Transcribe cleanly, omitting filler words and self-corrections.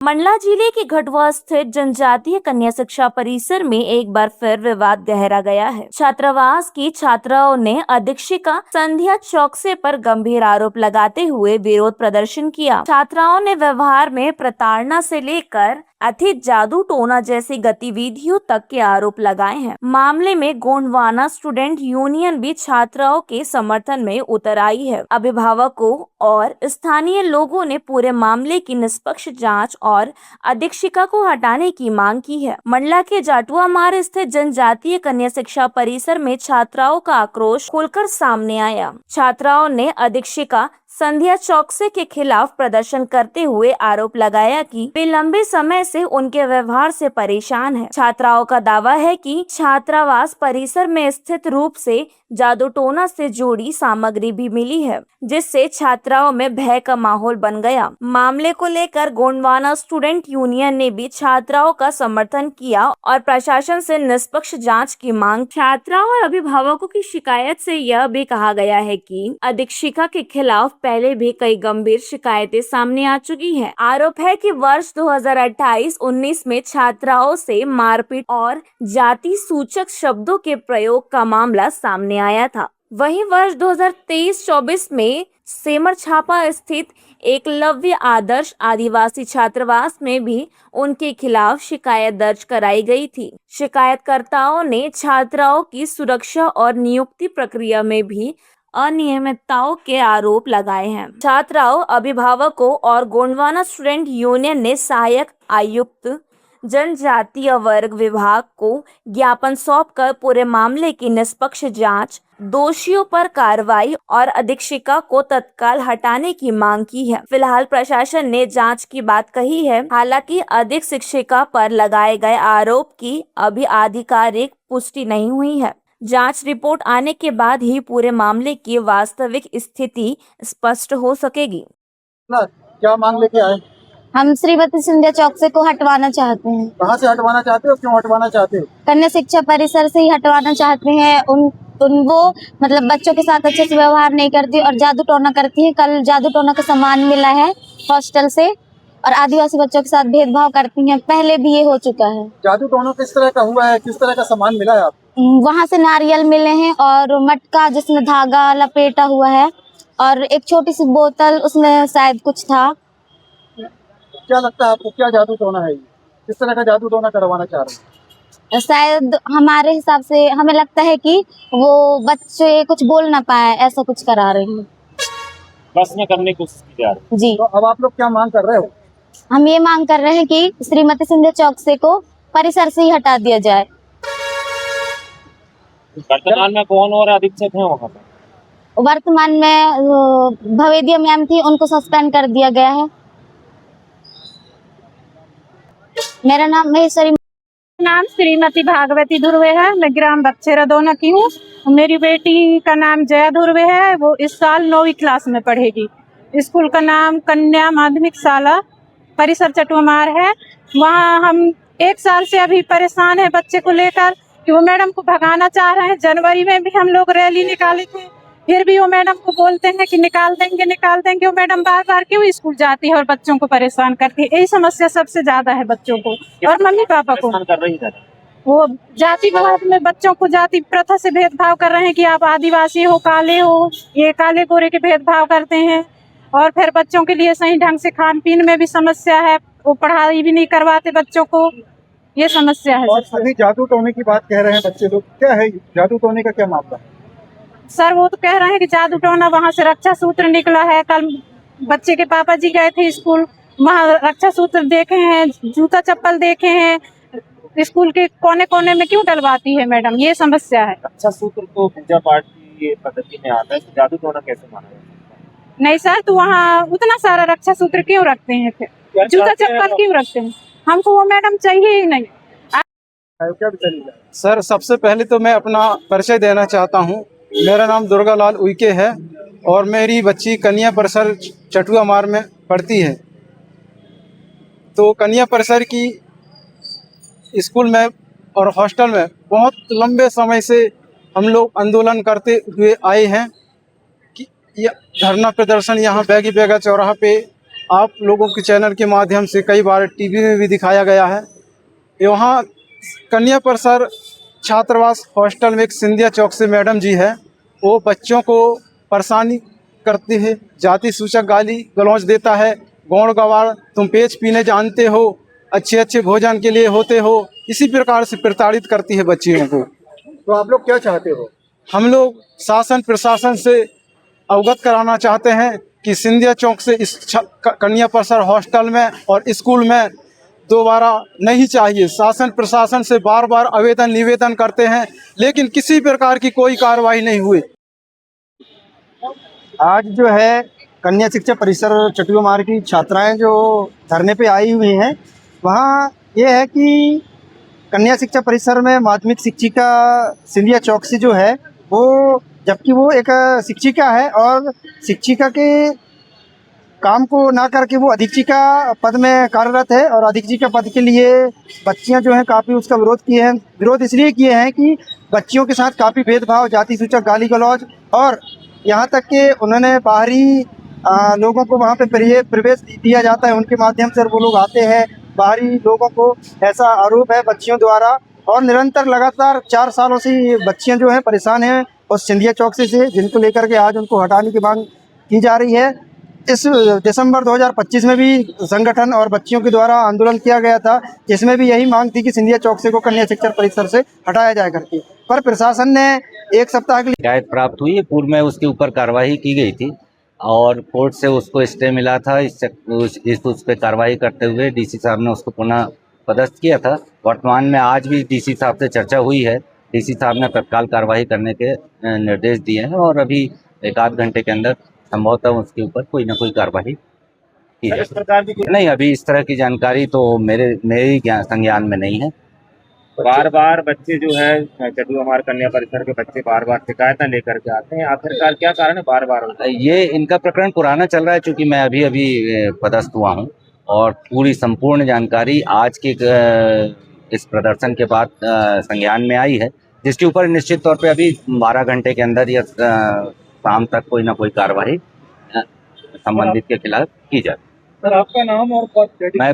मंडला जिले के गढ़वा स्थित जनजातीय कन्या शिक्षा परिसर में एक बार फिर विवाद गहरा गया है। छात्रावास की छात्राओं ने अधीक्षिका संध्या चौकसे पर गंभीर आरोप लगाते हुए विरोध प्रदर्शन किया। छात्राओं ने व्यवहार में प्रताड़ना से लेकर अथित जादू टोना जैसी गतिविधियों तक के आरोप लगाए हैं। मामले में गोंडवाना स्टूडेंट यूनियन भी छात्राओं के समर्थन में उतर आई है। अभिभावकों और स्थानीय लोगों ने पूरे मामले की निष्पक्ष जांच और अधीक्षिका को हटाने की मांग की है। मंडला के जाटुआ मार्ग स्थित जनजातीय कन्या शिक्षा परिसर में छात्राओं का आक्रोश खुलकर सामने आया। छात्राओं ने अधीक्षिका संध्या चौकसे के खिलाफ प्रदर्शन करते हुए आरोप लगाया कि वे लंबे समय से उनके व्यवहार से परेशान हैं। छात्राओं का दावा है कि छात्रावास परिसर में स्थित रूप से जादू टोना से जुड़ी सामग्री भी मिली है, जिससे छात्राओं में भय का माहौल बन गया। मामले को लेकर गोंडवाना स्टूडेंट यूनियन ने भी छात्राओं का समर्थन किया और प्रशासन से निष्पक्ष जांच की मांग। छात्राओं और अभिभावकों की शिकायत से यह भी कहा गया है कि अधीक्षिका के खिलाफ पहले भी कई गंभीर शिकायतें सामने आ चुकी हैं। आरोप है कि वर्ष 2028-19 में छात्राओं से मारपीट और जाति सूचक शब्दों के प्रयोग का मामला सामने आया था। वहीं वर्ष 2023-24 में सेमर छापा स्थित एकलव्य आदर्श आदिवासी छात्रावास में भी उनके खिलाफ शिकायत दर्ज कराई गई थी। शिकायतकर्ताओं ने छात्राओं की सुरक्षा और नियुक्ति प्रक्रिया में भी अनियमितताओं के आरोप लगाए हैं। छात्राओं, अभिभावकों और गोंडवाना स्टूडेंट यूनियन ने सहायक आयुक्त जनजातीय वर्ग विभाग को ज्ञापन सौंपकर पूरे मामले की निष्पक्ष जांच, दोषियों पर कार्रवाई और अधीक्षिका को तत्काल हटाने की मांग की है। फिलहाल प्रशासन ने जांच की बात कही है। हालांकि अधिक शिक्षिका पर लगाए गए आरोप की अभी आधिकारिक पुष्टि नहीं हुई है। जांच रिपोर्ट आने के बाद ही पूरे मामले की वास्तविक स्थिति स्पष्ट हो सकेगी। क्या मांग लेके आए? हम श्रीमती संध्या चौकसे को हटवाना चाहते हैं। कहाँ से हटवाना चाहते हो? क्यों हटवाना चाहते हो? कन्या शिक्षा परिसर से ही हटवाना चाहते हैं। वो मतलब बच्चों के साथ अच्छे से व्यवहार नहीं करती और जादू टोना करती है। कल जादू टोना का सामान मिला है हॉस्टल से और आदिवासी बच्चों के साथ भेदभाव करती हैं। पहले भी ये हो चुका है। जादू टोना किस तरह का हुआ है? किस तरह का सामान मिला है आपको? वहाँ से नारियल मिले हैं और मटका जिसमें धागा लपेटा हुआ है और एक छोटी सी बोतल, उसमें शायद कुछ था। क्या लगता है आपको, क्या जादू टोना है ये? किस तरह का जादू टोना करवाना चाह रहे हैं? शायद हमारे हिसाब से हमें लगता है कि वो बच्चे कुछ बोल ना पाए, ऐसा कुछ करा रहे हैं। बस में करने की कोशिश की जा रही है। जी, तो अब आप लोग क्या मांग कर रहे हो? हम ये मांग कर रहे हैं कि श्रीमती संध्या चौकसे को परिसर से ही हटा दिया जाए। वर्तमान में कौन और अधीक्षक है वहाँ पर? वर्तमान में भवेदिया मैम थी, उनको सस्पेंड कर दिया गया है। मेरा नाम महेश्वरी। नाम श्रीमती भागवती धुर्वे है। मैं ग्राम बक्सेरा दोना की हूँ। मेरी बेटी का नाम जया धुर्वे है। वो इस साल 9वीं क्लास में पढ़ेगी। स्कूल का नाम कन्या माध्यमिक शाला परिसर चटुआमार है। वहाँ हम 1 साल से अभी परेशान है बच्चे को लेकर कि वो मैडम को भगाना चाह रहे हैं। जनवरी में भी हम लोग रैली निकाले थे, फिर भी वो मैडम को बोलते हैं कि निकाल देंगे। वो मैडम बार बार क्यों स्कूल जाती है और बच्चों को परेशान करती है। यही समस्या सबसे ज्यादा है बच्चों को और मम्मी पापा को। कर रही है वो जातिवाद में बच्चों को जाति प्रथा से भेदभाव कर रहे हैं कि आप आदिवासी हो, काले हो, ये काले गोरे के भेदभाव करते हैं। और फिर बच्चों के लिए सही ढंग से खान पीन में भी समस्या है। वो पढ़ाई भी नहीं करवाते बच्चों को, ये समस्या है। और अभी जादू टोने की बात कह रहे हैं बच्चे लोग, क्या है जादू टोने का क्या मामला? सर वो तो कह रहे हैं कि जादू टोना वहाँ से रक्षा सूत्र निकला है। कल बच्चे के पापा जी गए थे स्कूल, वहाँ रक्षा सूत्र देखे हैं, जूता चप्पल देखे हैं। स्कूल के कोने कोने में क्यों डलवाती है मैडम, ये समस्या है। रक्षा सूत्र तो पूजा पाठ की पद्धति में आता है, तो जादू टोना कैसे माना जाता है? नहीं सर, तो वहाँ उतना सारा रक्षा सूत्र क्यों रखते हैं? फिर जूता चप्पल क्यों रखते हैं? हमको वो मैडम चाहिए ही नहीं। क्या विचार? सर, सबसे पहले तो मैं अपना परिचय देना चाहता हूँ। मेरा नाम दुर्गा लाल उइके है और मेरी बच्ची कन्या परिसर चटुआ मार में पढ़ती है। तो कन्या परिसर की स्कूल में और हॉस्टल में बहुत लंबे समय से हम लोग आंदोलन करते हुए आए हैं कि यह धरना प्रदर्शन यहाँ बैगी बेगा चौराहा पे आप लोगों के चैनल के माध्यम से कई बार टीवी में भी दिखाया गया है। वहाँ कन्या परिसर छात्रावास हॉस्टल में एक सिंधिया चौक से मैडम जी है, वो बच्चों को परेशानी करती है, जाति सूचक गाली गलौज देता है, गौड़ गवार तुम पेच पीने जानते हो, अच्छे अच्छे भोजन के लिए होते हो, इसी प्रकार से प्रताड़ित करती है बच्चियों को। तो आप लोग क्या चाहते हो? हम लोग शासन प्रशासन से अवगत कराना चाहते हैं कि सिंधिया चौक से इस कन्या परिसर हॉस्टल में और स्कूल में दोबारा नहीं चाहिए। शासन प्रशासन से बार बार आवेदन निवेदन करते हैं, लेकिन किसी प्रकार की कोई कार्रवाई नहीं हुई। आज जो है कन्या शिक्षा परिसर चटुआ मार्ग की छात्राएं जो धरने पे आई हुई हैं, वहाँ ये है कि कन्या शिक्षा परिसर में माध्यमिक शिक्षिका सिंधिया चौक से जो है वो, जबकि वो एक शिक्षिका है और शिक्षिका के काम को ना करके वो अधीक्षिका पद में कार्यरत है, और अधीक्षिका पद के लिए बच्चियां जो हैं काफ़ी उसका विरोध किए हैं। विरोध इसलिए किए हैं कि बच्चियों के साथ काफ़ी भेदभाव, जाति सूचक गाली गलौज, और यहाँ तक कि उन्होंने बाहरी लोगों को वहाँ पे प्रवेश दिया जाता है, उनके माध्यम से वो लोग आते हैं बाहरी लोगों को, ऐसा आरोप है बच्चियों द्वारा। और निरंतर लगातार 4 सालों से ये बच्चियाँ जो हैं परेशान हैं उस सिंधिया चौक से, जिनको लेकर के आज उनको हटाने की मांग की जा रही है। इस दिसंबर 2025 में भी संगठन और बच्चियों के द्वारा आंदोलन किया गया था, जिसमें भी यही मांग थी कि सिंधिया चौक से को कन्या शिक्षा परिसर से हटाया जाए करके, पर प्रशासन ने 1 सप्ताह के लिए शिकायत प्राप्त हुई है। पूर्व में उसके ऊपर कार्रवाई की गई थी और कोर्ट से उसको स्टे मिला था। उस पर कार्रवाई करते हुए डीसी साहब ने उसको पुनः पदस्थ किया था। वर्तमान में आज भी डीसी साहब से चर्चा हुई है, डीसी साहब ने तत्काल कार्रवाई करने के निर्देश दिए हैं और अभी 1-8 घंटे के अंदर संभवतः उसके ऊपर कोई ना कोई कार्रवाई की जाए। इस प्रकार की नहीं, अभी इस तरह की जानकारी तो मेरे संज्ञान में नहीं है। बार बार बच्चे जो है चटुआ मार्ग कन्या परिसर के बच्चे बार बार शिकायतें लेकर के आते हैं, आखिरकार क्या कारण है बार बार होता है? ये इनका प्रकरण पुराना चल रहा है, चूंकि मैं अभी पदस्थ हुआ हूँ और पूरी संपूर्ण जानकारी आज के इस प्रदर्शन के बाद संज्ञान में आई है, जिसके ऊपर निश्चित तौर पे अभी 12 घंटे के अंदर या शाम तक कोई ना कोई कार्रवाई संबंधित के खिलाफ की जाए। सर आपका नाम और पद? मैं